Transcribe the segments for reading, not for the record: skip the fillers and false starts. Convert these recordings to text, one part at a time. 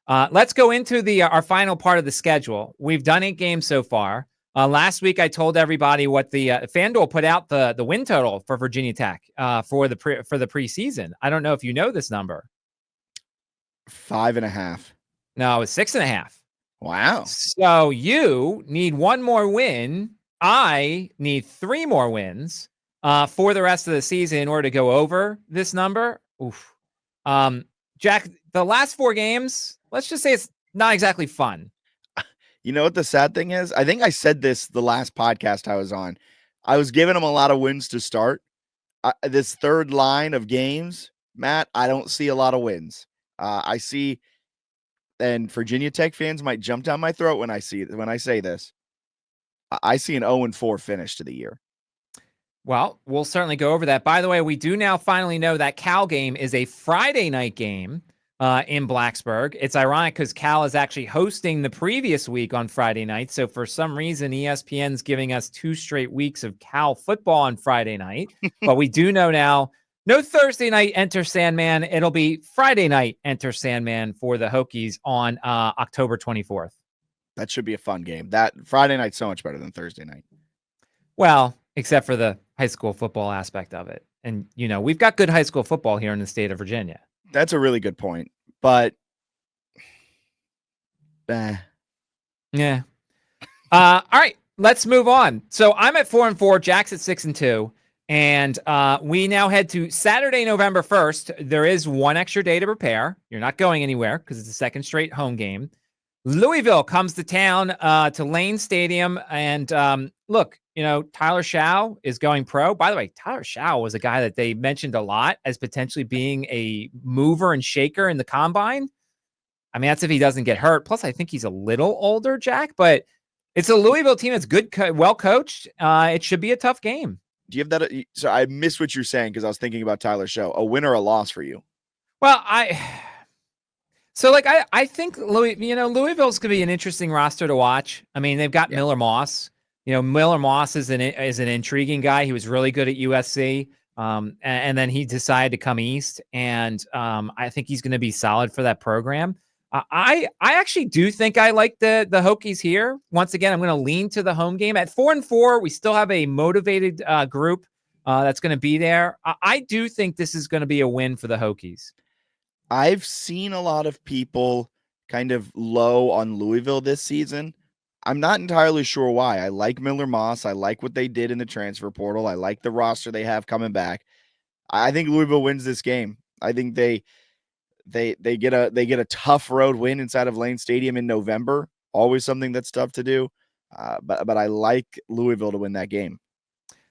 Let's go into our final part of the schedule. We've done 8 games so far. Last week, I told everybody what the FanDuel put out the win total for Virginia Tech for the preseason. I don't know if you know this number. 5.5. No, it's 6.5. Wow. So you need one more win. I need 3 more wins for the rest of the season in order to go over this number. Oof. Jack, the last 4 games, let's just say it's not exactly fun. You know what the sad thing is? I think I said this the last podcast I was on. I was giving them a lot of wins to start. This third line of games, Matt, I don't see a lot of wins. I see, and Virginia Tech fans might jump down my throat when I say this. I see an 0-4 finish to the year. Well, we'll certainly go over that. By the way, we do now finally know that Cal game is a Friday night game in Blacksburg. It's ironic because Cal is actually hosting the previous week on Friday night. So for some reason, ESPN's giving us 2 straight weeks of Cal football on Friday night. But we do know now, no Thursday night Enter Sandman. It'll be Friday night Enter Sandman for the Hokies on October 24th. That should be a fun game. That Friday night's so much better than Thursday night. Well, except for the high school football aspect of it. And, we've got good high school football here in the state of Virginia. That's a really good point. But, yeah. All right, let's move on. So I'm at 4-4. Jack's at 6-2. And we now head to Saturday, November 1st. There is one extra day to prepare. You're not going anywhere because it's a second straight home game. Louisville comes to town to Lane Stadium. And look, Tyler Shough is going pro. By the way, Tyler Shough was a guy that they mentioned a lot as potentially being a mover and shaker in the combine. I mean, that's if he doesn't get hurt. Plus, I think he's a little older, Jack, but it's a Louisville team that's good, well coached. It should be a tough game. Do you have that? So I missed what you're saying because I was thinking about Tyler Shough. A win or a loss for you? Well, I think Louisville's going to be an interesting roster to watch. I mean, they've got Miller Moss. Miller Moss is an intriguing guy. He was really good at USC, and then he decided to come east, and I think he's going to be solid for that program. I actually do think I like the Hokies here. Once again, I'm going to lean to the home game. At 4-4, we still have a motivated group that's going to be there. I do think this is going to be a win for the Hokies. I've seen a lot of people kind of low on Louisville this season. I'm not entirely sure why. I like Miller Moss. I like what they did in the transfer portal. I like the roster they have coming back. I think Louisville wins this game. I think they get a tough road win inside of Lane Stadium in November. Always something that's tough to do. But I like Louisville to win that game.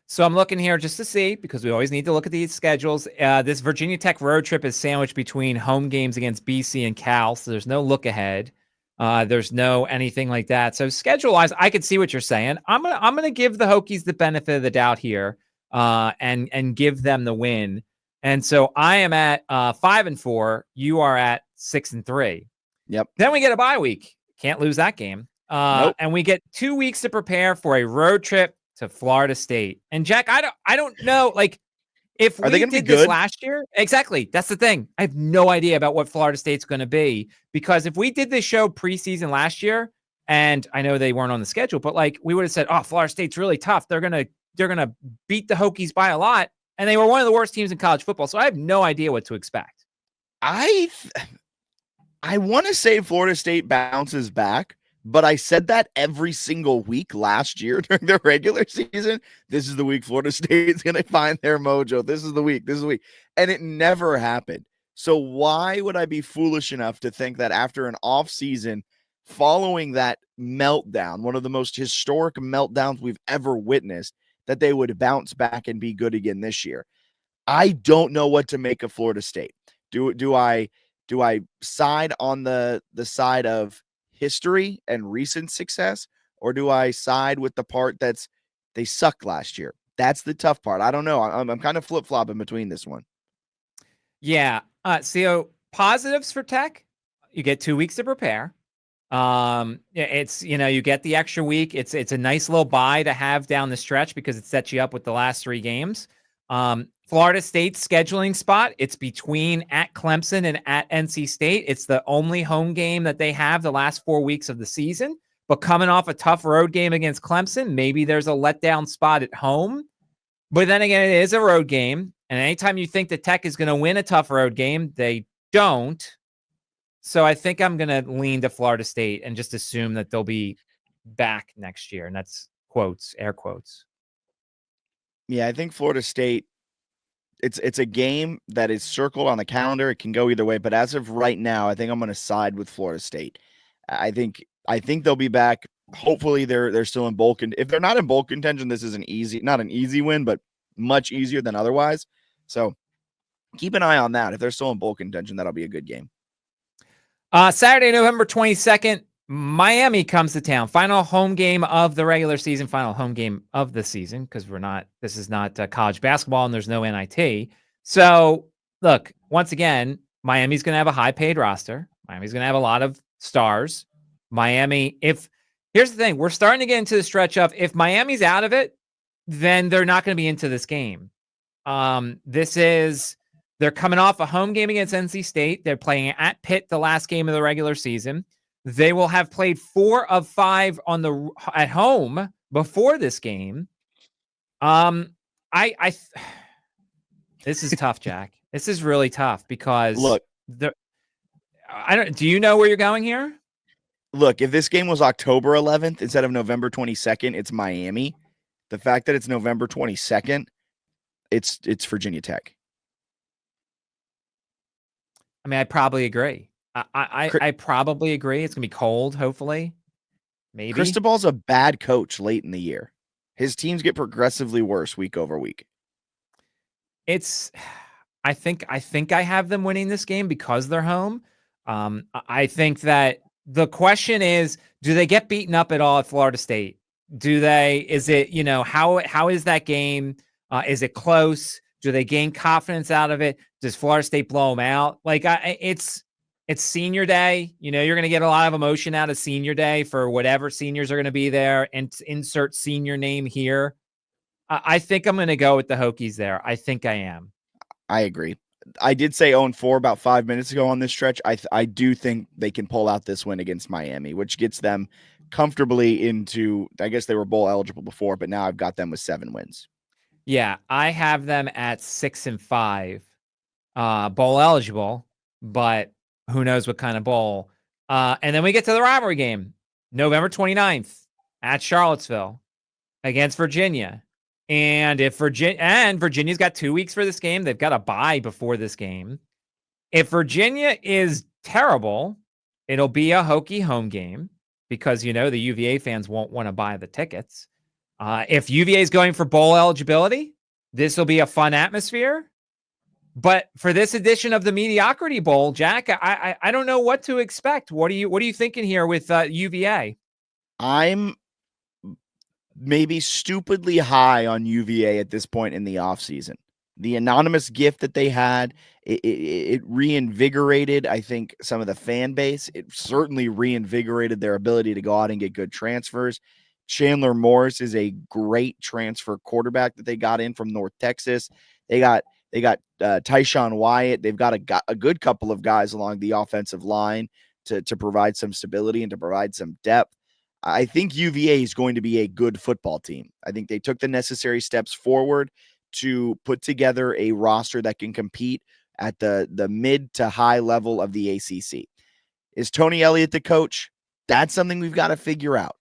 So I'm looking here just to see, because we always need to look at these schedules. This Virginia Tech road trip is sandwiched between home games against BC and Cal, so there's no look ahead. There's no anything like that. So schedule-wise, I can see what you're saying. I'm gonna give the Hokies the benefit of the doubt here, and give them the win. And so I am at 5-4. You are at 6-3. Yep. Then we get a bye week. Can't lose that game. Nope. And we get 2 weeks to prepare for a road trip to Florida State. And Jack, I don't know, like, if we did this last year, exactly. That's the thing. I have no idea about what Florida State's going to be, because if we did this show preseason last year, and I know they weren't on the schedule, but like we would have said, oh, Florida State's really tough. They're going to beat the Hokies by a lot. And they were one of the worst teams in college football. So I have no idea what to expect. I want to say Florida State bounces back, but I said that every single week last year during the regular season. This is the week Florida State's going to find their mojo. This is the week. And it never happened. So why would I be foolish enough to think that after an off season following that meltdown, one of the most historic meltdowns we've ever witnessed, that they would bounce back and be good again this year? I don't know what to make of Florida State. Do I side on the side of history and recent success, or do I side with the part that's they sucked last year? That's the tough part. I don't know. I'm kind of flip-flopping between this one. Yeah. So positives for Tech, you get 2 weeks to prepare. It's, you get the extra week. It's a nice little bye to have down the stretch because it sets you up with the last 3 games. Florida State's scheduling spot. It's between at Clemson and at NC State. It's the only home game that they have the last 4 weeks of the season. But coming off a tough road game against Clemson, maybe there's a letdown spot at home. But then again, it is a road game. And anytime you think the Tech is going to win a tough road game, they don't. So I think I'm going to lean to Florida State and just assume that they'll be back next year. And that's quotes, air quotes. Yeah, I think Florida State, it's a game that is circled on the calendar. It can go either way, but as of right now, I think I'm going to side with Florida State. I think they'll be back. Hopefully they're still in bowl contention. If they're not in bowl contention, this is not an easy win, but much easier than otherwise. So keep an eye on that. If they're still in bowl contention, that'll be a good game. Saturday, November 22nd, Miami comes to town. Final home game of the regular season, final home game of the season, because this is not college basketball and there's no NIT. So look, once again, Miami's going to have a high paid roster. Miami's going to have a lot of stars. Here's the thing, we're starting to get into the stretch of, if Miami's out of it, then they're not going to be into this game. They're coming off a home game against NC State. They're playing at Pitt the last game of the regular season. They will have played 4 of 5 at home before this game. This is tough, Jack. This is really tough because look, do you know where you're going here? Look, if this game was October 11th instead of November 22nd, it's Miami. The fact that it's November 22nd, it's Virginia Tech. I mean, I probably agree. I probably agree. It's going to be cold, hopefully. Maybe. Cristobal's a bad coach late in the year. His teams get progressively worse week over week. I think I have them winning this game because they're home. I think that the question is, do they get beaten up at all at Florida State? Is it, how is that game? Is it close? Do they gain confidence out of it? Does Florida State blow them out? Like it's senior day. You're going to get a lot of emotion out of senior day for whatever seniors are going to be there, and insert senior name here. I think I'm going to go with the Hokies there. I think I am. I agree. I did say 0-4 about 5 minutes ago on this stretch. I do think they can pull out this win against Miami, which gets them comfortably into, I guess they were bowl eligible before, but now I've got them with 7 wins. Yeah, I have them at 6-5, bowl eligible, but who knows what kind of bowl. And then we get to the rivalry game, November 29th at Charlottesville against Virginia. And Virginia's got 2 weeks for this game. They've got a bye before this game. If Virginia is terrible, it'll be a Hokie home game because, the UVA fans won't want to buy the tickets. If UVA is going for bowl eligibility, this will be a fun atmosphere. But for this edition of the Mediocrity Bowl, Jack, I don't know what to expect. What are you thinking here with UVA? I'm maybe stupidly high on UVA at this point in the offseason. The anonymous gift that they had, it reinvigorated, I think, some of the fan base. It certainly reinvigorated their ability to go out and get good transfers. Chandler Morris is a great transfer quarterback that they got in from North Texas. They got Tyshawn Wyatt. They've got a good couple of guys along the offensive line to provide some stability and to provide some depth. I think UVA is going to be a good football team. I think they took the necessary steps forward to put together a roster that can compete at the mid to high level of the ACC. Is Tony Elliott the coach? That's something we've got to figure out.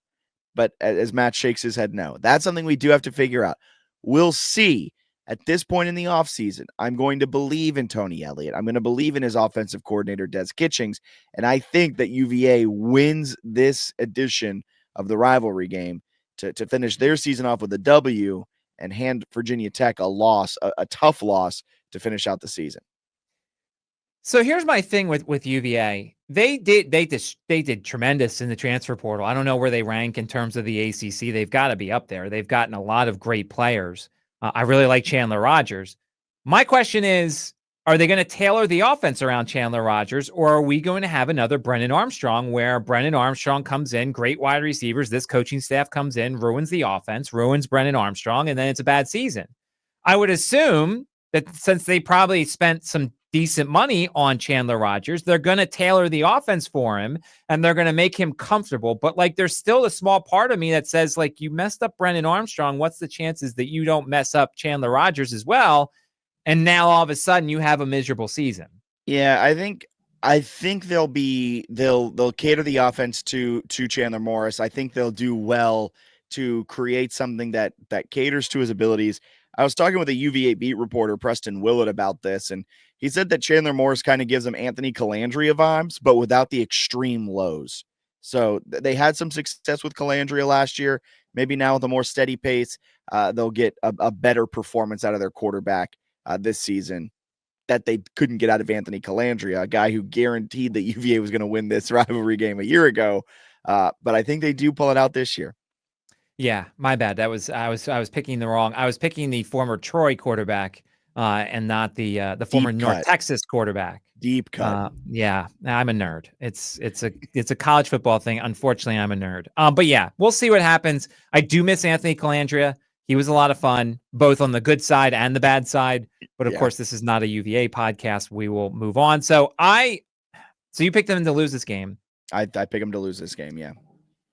But as Matt shakes his head, no. That's something we do have to figure out. We'll see. At this point in the offseason, I'm going to believe in Tony Elliott. I'm going to believe in his offensive coordinator, Des Kitchings. And I think that UVA wins this edition of the rivalry game to finish their season off with a W and hand Virginia Tech a loss, a tough loss to finish out the season. So here's my thing with UVA. They did tremendous in the transfer portal. I don't know where they rank in terms of the ACC. They've got to be up there. They've gotten a lot of great players. I really like Chandler Rogers. My question is, are they going to tailor the offense around Chandler Rogers, or are we going to have another Brennan Armstrong where Brennan Armstrong comes in, great wide receivers, this coaching staff comes in, ruins the offense, ruins Brennan Armstrong, and then it's a bad season? I would assume that since they probably spent some decent money on Chandler Rogers, they're going to tailor the offense for him and they're going to make him comfortable. But like, there's still a small part of me that says, like, you messed up Brennan Armstrong. What's the chances that you don't mess up Chandler Rogers as well? And now all of a sudden you have a miserable season. Yeah, I think they'll cater the offense to Chandler Morris. I think they'll do well to create something that caters to his abilities. I was talking with a UVA beat reporter, Preston Willett, about this, and he said that Chandler Morris kind of gives him Anthony Calandria vibes, but without the extreme lows. So they had some success with Calandria last year. Maybe now with a more steady pace, they'll get a better performance out of their quarterback this season that they couldn't get out of Anthony Calandria, a guy who guaranteed that UVA was going to win this rivalry game a year ago. But I think they do pull it out this year. Yeah, my bad. I was picking the former Troy quarterback and not the former North Texas quarterback. Deep cut. Yeah, I'm a nerd. It's a college football thing. Unfortunately, I'm a nerd. But yeah, we'll see what happens. I do miss Anthony Calandria. He was a lot of fun, both on the good side and the bad side. But of course, this is not a UVA podcast. We will move on. So you picked them to lose this game. I pick them to lose this game. Yeah.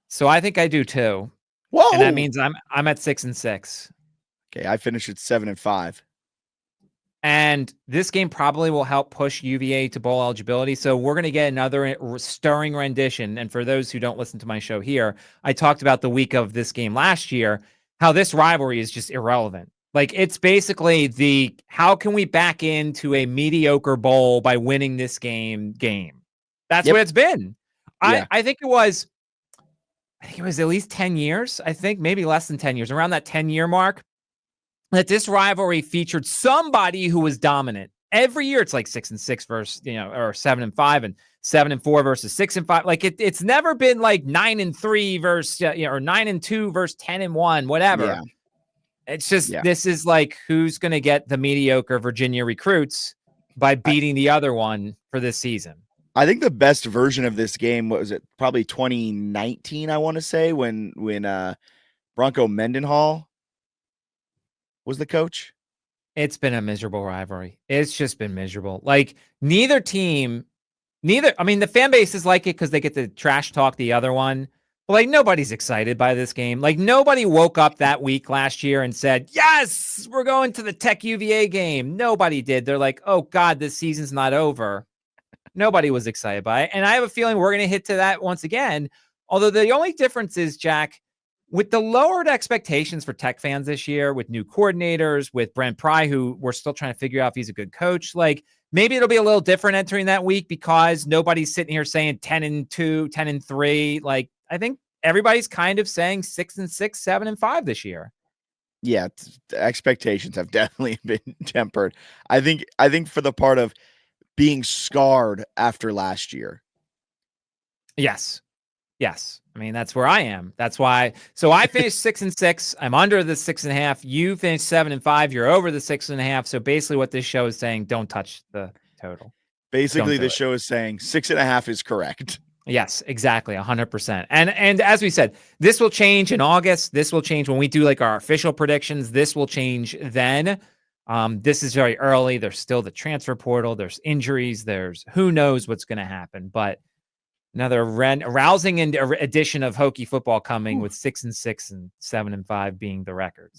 So I think I do too. Whoa. And that means I'm at 6-6. Okay, I finished at 7-5. And this game probably will help push UVA to bowl eligibility. So we're going to get another stirring rendition. And for those who don't listen to my show here, I talked about the week of this game last year, how this rivalry is just irrelevant. Like, it's basically how can we back into a mediocre bowl by winning this game? That's what it's been. Yeah. I think it was at least 10 years. I think maybe less than 10 years, around that 10-year mark, that this rivalry featured somebody who was dominant. Every year it's like 6-6 versus, or 7-5 and 7-4 versus 6-5. Like it's never been like 9-3 versus, or 9-2 versus 10-1, whatever. Yeah. It's just, this is like, who's going to get the mediocre Virginia recruits by beating the other one for this season? I think the best version of this game, what was it? Probably 2019, I want to say, when Bronco Mendenhall was the coach. It's been a miserable rivalry. It's just been miserable. Like, I mean, the fan bases like it because they get to trash talk the other one. But like, nobody's excited by this game. Like, nobody woke up that week last year and said, yes, we're going to the Tech UVA game. Nobody did. They're like, oh God, this season's not over. Nobody was excited by it. And I have a feeling we're going to hit to that once again. Although the only difference is, Jack, with the lowered expectations for Tech fans this year, with new coordinators, with Brent Pry, who we're still trying to figure out if he's a good coach, like, maybe it'll be a little different entering that week because nobody's sitting here saying 10-2, 10-3. Like, I think everybody's kind of saying 6-6, 7-5 this year. Yeah, the expectations have definitely been tempered. I think for the part of being scarred after last year. Yes. I mean, that's where I am. That's why. So I finished 6-6. I'm under the 6.5. You finished 7-5. You're over the 6.5. So basically what this show is saying, don't touch the total. Basically, the show is saying 6.5 is correct. Yes, exactly. 100%. And as we said, this will change in August. This will change when we do like our official predictions. This will change then. This is very early. There's still the transfer portal. There's injuries. There's who knows what's going to happen. But another rousing edition of Hokie football coming with 6-6 and 7-5 being the records.